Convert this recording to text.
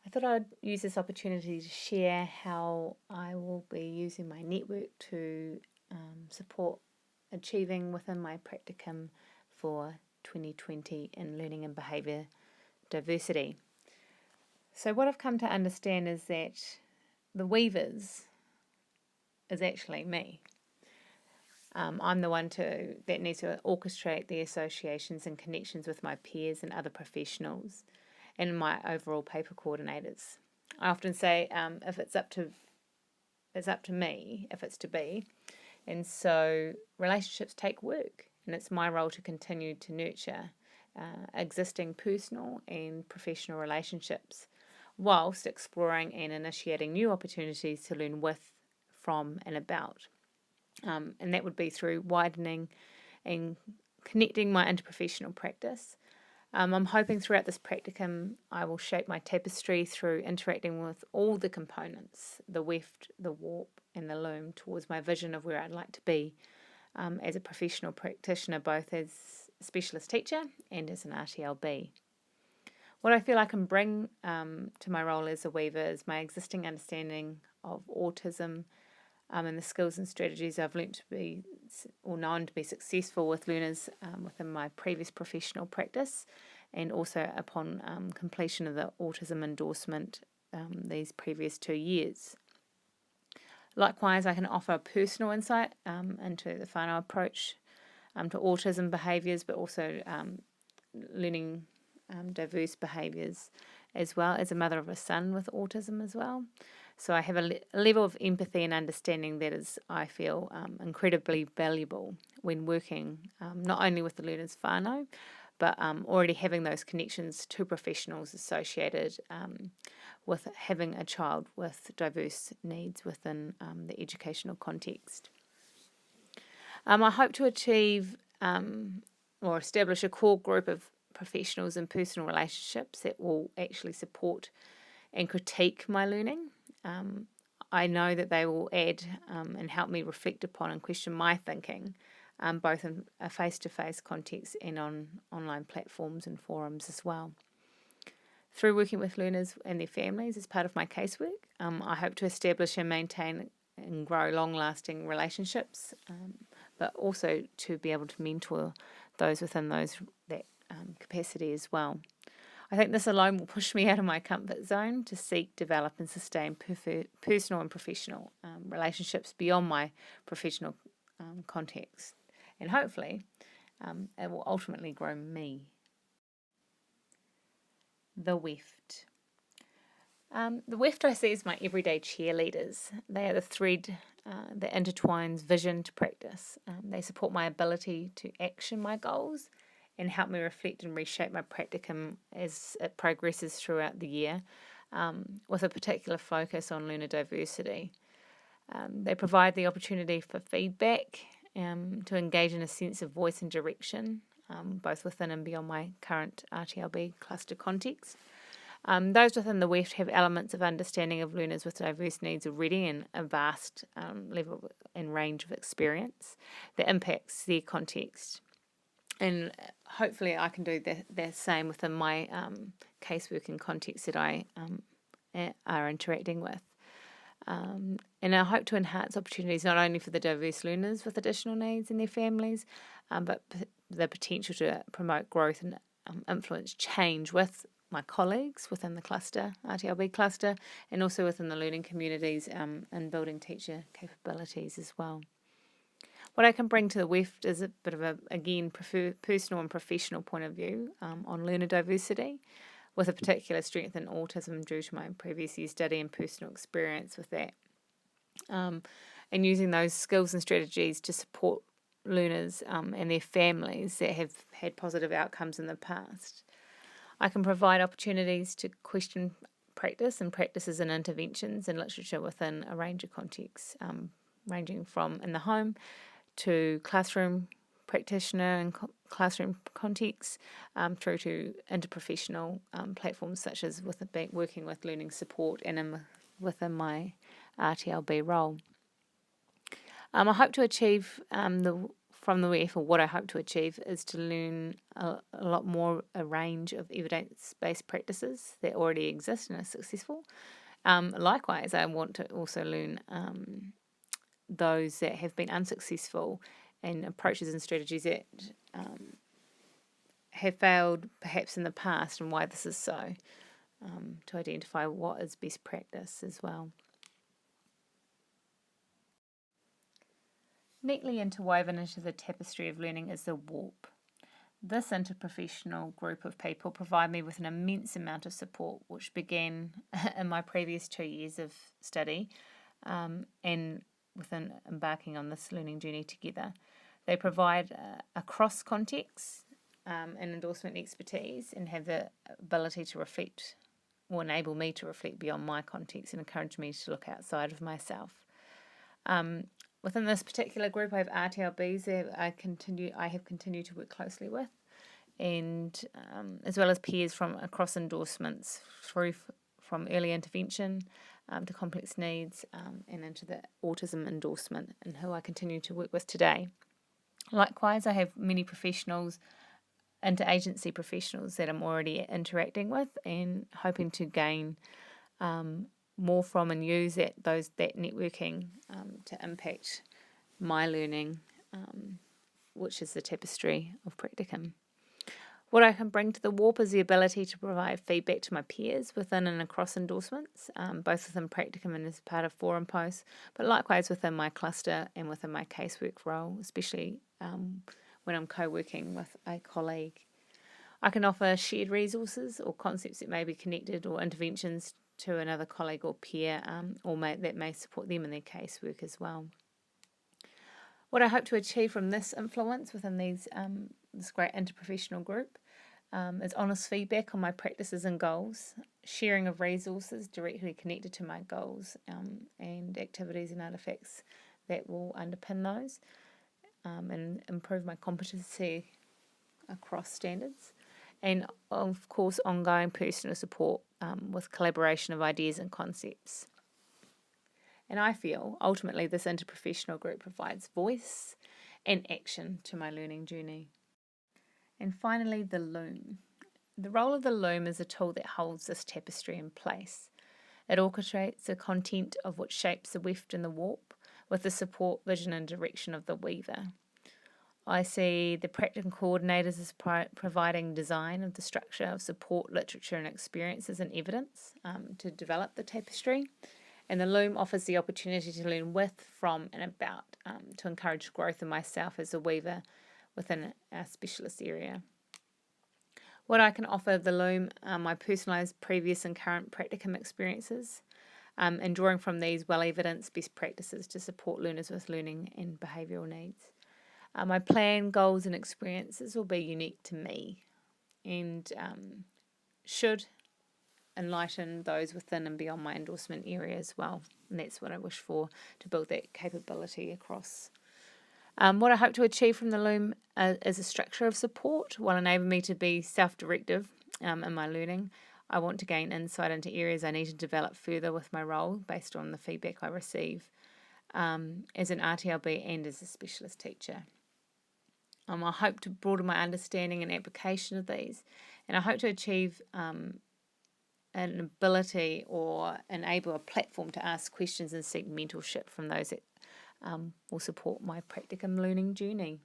I thought I'd use this opportunity to share how I will be using my network to support achieving within my practicum for 2020 in learning and behaviour diversity. So what I've come to understand is that the weavers is actually me. I'm the one that needs to orchestrate the associations and connections with my peers and other professionals and my overall paper coordinators. I often say, if it's up to me, if it's to be, and so relationships take work, and it's my role to continue to nurture existing personal and professional relationships, whilst exploring and initiating new opportunities to learn with, from, and about. And that would be through widening and connecting my interprofessional practice. I'm hoping throughout this practicum I will shape my tapestry through interacting with all the components, the weft, the warp and the loom, towards my vision of where I'd like to be as a professional practitioner, both as a specialist teacher and as an RTLB. What I feel I can bring to my role as a weaver is my existing understanding of autism and the skills and strategies I've learnt to be or known to be successful with learners within my previous professional practice, and also upon completion of the autism endorsement these previous 2 years. Likewise, I can offer personal insight into the whānau approach to autism behaviours, but also learning diverse behaviours, as well as a mother of a son with autism as well. So I have a level of empathy and understanding that is, I feel, incredibly valuable when working not only with the learners whānau, but already having those connections to professionals associated with having a child with diverse needs within the educational context. I hope to achieve or establish a core group of professionals and personal relationships that will actually support and critique my learning. I know that they will add and help me reflect upon and question my thinking, both in a face-to-face context and on online platforms and forums as well. Through working with learners and their families as part of my casework, I hope to establish and maintain and grow long-lasting relationships, but also to be able to mentor those within that capacity as well. I think this alone will push me out of my comfort zone to seek, develop and sustain personal and professional relationships beyond my professional context. And hopefully it will ultimately grow me. The weft. The weft I see as my everyday cheerleaders. They are the thread that intertwines vision to practice. They support my ability to action my goals and help me reflect and reshape my practicum as it progresses throughout the year, with a particular focus on learner diversity. They provide the opportunity for feedback, to engage in a sense of voice and direction, both within and beyond my current RTLB cluster context. Those within the weft have elements of understanding of learners with diverse needs already and a vast level and range of experience that impacts their context. And hopefully I can do the same within my casework and context that I are interacting with. And I hope to enhance opportunities not only for the diverse learners with additional needs and their families, but the potential to promote growth and influence change with my colleagues within the cluster, RTLB cluster, and also within the learning communities and building teacher capabilities as well. What I can bring to the weft is a bit of a, again, personal and professional point of view on learner diversity, with a particular strength in autism due to my previous year's study and personal experience with that. And using those skills and strategies to support learners and their families that have had positive outcomes in the past. I can provide opportunities to question practice and practices and interventions and literature within a range of contexts, ranging from in the home to classroom practitioner and classroom contexts, through to interprofessional platforms such as working with learning support and within my RTLB role. I hope to achieve from the WF, or what I hope to achieve, is to learn a range of evidence-based practices that already exist and are successful. Likewise, I want to also learn those that have been unsuccessful and approaches and strategies that have failed perhaps in the past and why this is so, to identify what is best practice as well. Neatly interwoven into the tapestry of learning is the warp. This interprofessional group of people provide me with an immense amount of support, which began in my previous 2 years of study and within embarking on this learning journey together. They provide a cross context and endorsement expertise, and have the ability to reflect, or enable me to reflect beyond my context, and encourage me to look outside of myself. Within this particular group, I have RTLBs that I have continued to work closely with, and as well as peers from across endorsements, from early intervention to complex needs, and into the autism endorsement, and who I continue to work with today. Likewise, I have many professionals, interagency professionals, that I'm already interacting with and hoping to gain more from, and use that networking to impact my learning, which is the tapestry of Practicum. What I can bring to the warp is the ability to provide feedback to my peers within and across endorsements, both within Practicum and as part of forum posts, but likewise within my cluster and within my casework role, especially when I'm co-working with a colleague. I can offer shared resources or concepts that may be connected, or interventions to another colleague or peer, that may support them in their casework as well. What I hope to achieve from this influence within this great interprofessional group is honest feedback on my practices and goals, sharing of resources directly connected to my goals, and activities and artefacts that will underpin those, and improve my competency across standards, and of course ongoing personal support with collaboration of ideas and concepts. And I feel ultimately this interprofessional group provides voice and action to my learning journey. And finally, the loom. The role of the loom is a tool that holds this tapestry in place. It orchestrates the content of what shapes the weft and the warp, with the support, vision and direction of the weaver. I see the Practicum coordinators as providing design of the structure of support, literature and experiences and evidence to develop the tapestry. And the loom offers the opportunity to learn with, from and about, to encourage growth in myself as a weaver within our specialist area. What I can offer the loom, my personalised previous and current Practicum experiences, and drawing from these well-evidenced best practices to support learners with learning and behavioural needs. My plan, goals and experiences will be unique to me, and should enlighten those within and beyond my endorsement area as well. And that's what I wish for, to build that capability across. What I hope to achieve from the loom is a structure of support while enabling me to be self-directive in my learning. I want to gain insight into areas I need to develop further with my role based on the feedback I receive as an RTLB and as a specialist teacher. I hope to broaden my understanding and application of these, and I hope to achieve an ability or enable a platform to ask questions and seek mentorship from those that will support my Practicum learning journey.